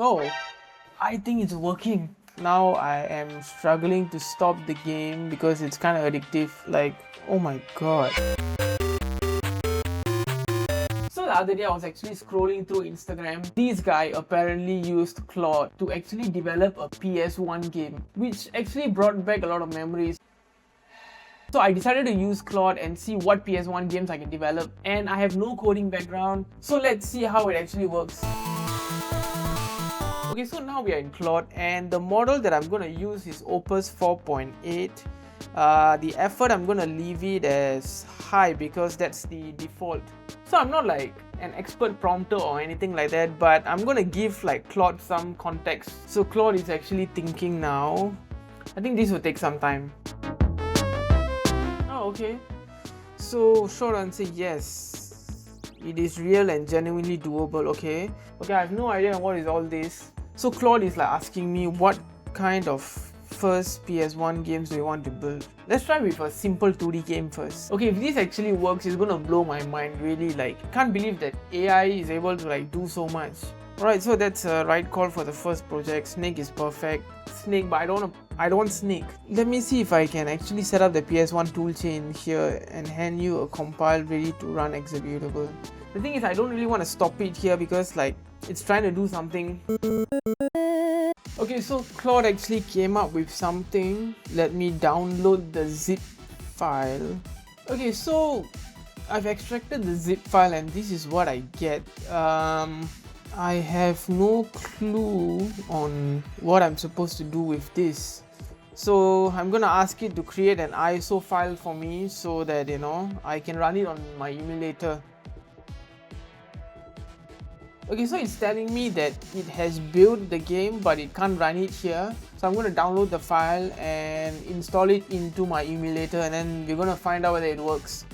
Oh, I think it's working. Now I am struggling to stop the game because it's kind of addictive. Like, oh my god. So the other day I was actually scrolling through Instagram. This guy apparently used Claude to actually develop a PS1 game, which actually brought back a lot of memories. So I decided to use Claude and see what PS1 games I can develop, and I have no coding background, so let's see how it actually works. Okay, so now we are in Claude and the model that I'm going to use is Opus 4.8. The effort I'm going to leave it as high because that's the default. So I'm not like an expert prompter or anything like that, but I'm going to give like Claude some context. So Claude is actually thinking now. I think this will take some time. Oh, okay. So short answer, yes. It is real and genuinely doable, okay? Okay, I have no idea what is all this. So Claude is like asking me what kind of first PS1 games do you want to build. Let's try with a simple 2D game first. Okay, if this actually works, it's gonna blow my mind really. Like, can't believe that AI is able to like do so much. Alright, so that's a right call for the first project. Snake is perfect. Snake, but I don't want Snake. Let me see if I can actually set up the PS1 toolchain here and hand you a compile ready to run executable. The thing is, I don't really want to stop it here because like it's trying to do something. Okay, so Claude actually came up with something. Let me download the zip file. Okay, so I've extracted the zip file and this is what I get. I have no clue on what I'm supposed to do with this. So I'm gonna ask it to create an ISO file for me so that I can run it on my emulator. Okay, so it's telling me that it has built the game but it can't run it here. So I'm going to download the file and install it into my emulator and then we're going to find out whether it works.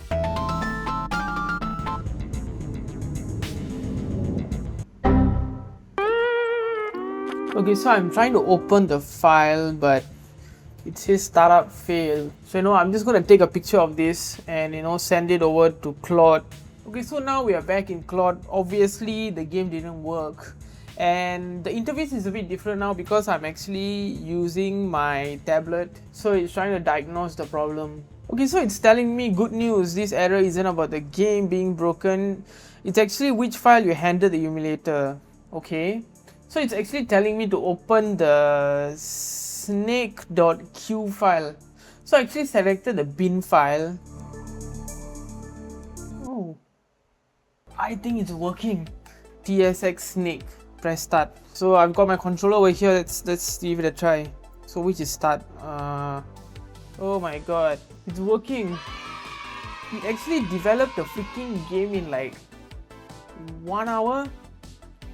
Okay, so I'm trying to open the file but it says startup failed. So I'm just going to take a picture of this and send it over to Claude. Okay, so now we are back in Claude. Obviously the game didn't work and the interface is a bit different now because I'm actually using my tablet, so it's trying to diagnose the problem. Okay, so it's telling me good news, this error isn't about the game being broken, it's actually which file you handed the emulator. Okay, so it's actually telling me to open the snake.q file. So I actually selected the bin file. Oh, I think it's working. TSX Snake. Press start. So I've got my controller over here. Let's give it a try. So which is start? Oh my god, it's working. It actually developed a freaking game in like 1 hour.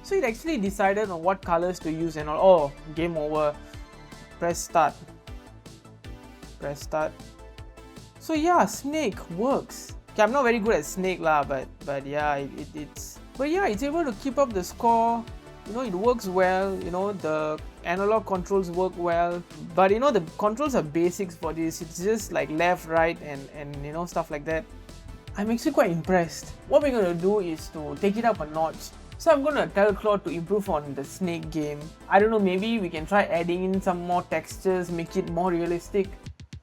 So it actually decided on what colors to use and all. Oh, game over. Press start. Press start. So yeah, Snake works. Okay, I'm not very good at Snake lah, but yeah, it's able to keep up the score. It works well. The analog controls work well, but the controls are basics for this. It's just like left, right, and stuff like that. I'm actually quite impressed. What we're gonna do is to take it up a notch. So I'm gonna tell Claude to improve on the Snake game. I don't know, maybe we can try adding in some more textures, make it more realistic.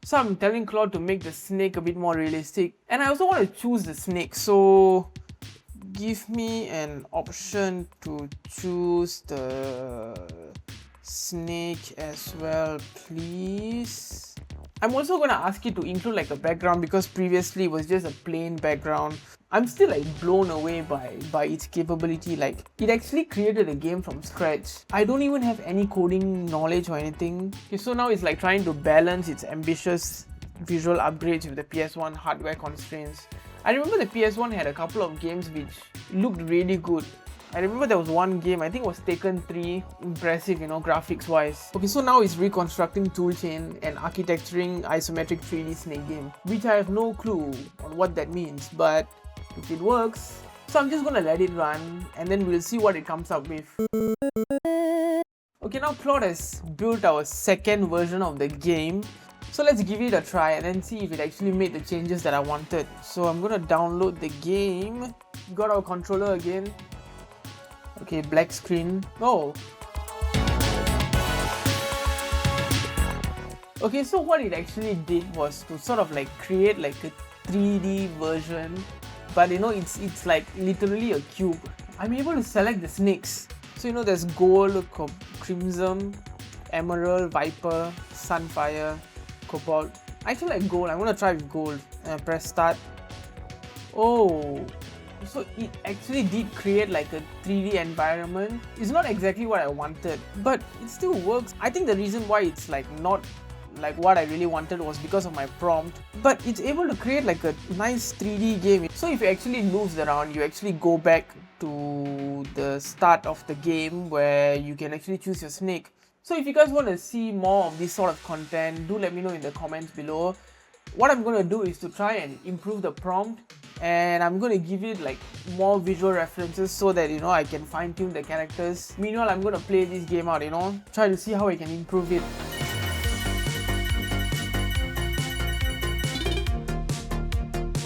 So I'm telling Claude to make the snake a bit more realistic, and I also want to choose the snake, so give me an option to choose the snake as well, please. I'm also going to ask you to include like a background because previously it was just a plain background. I'm still like blown away by its capability. Like, it actually created a game from scratch. I don't even have any coding knowledge or anything. Okay, so now it's like trying to balance its ambitious visual upgrades with the PS1 hardware constraints. I remember the PS1 had a couple of games which looked really good. I remember there was one game, I think it was Taken 3, impressive, graphics wise. Okay, so now it's reconstructing toolchain and architecturing isometric 3D Snake game, which I have no clue on what that means, but if it works, so I'm just gonna let it run and then we'll see what it comes up with. Okay, now Claude has built our second version of the game. So let's give it a try and then see if it actually made the changes that I wanted. So I'm gonna download the game. Got our controller again. Okay, black screen. Oh, Okay, so what it actually did was to sort of like create like a 3D version, but you know, it's like literally a cube. I'm able to select the snakes. So you know, there's gold, crimson, emerald, viper, sunfire, cobalt. I actually like gold. I'm gonna try with gold. Press start. Oh, so it actually did create like a 3D environment. It's not exactly what I wanted, but it still works. I think the reason why it's like not like what I really wanted was because of my prompt, but it's able to create like a nice 3D game. So if you actually lose the round, you actually go back to the start of the game where you can actually choose your snake. So if you guys want to see more of this sort of content, do let me know in the comments below. What I'm going to do is to try and improve the prompt, and I'm going to give it like more visual references so that you know I can fine tune the characters. Meanwhile, I'm going to play this game out, you know, try to see how I can improve it.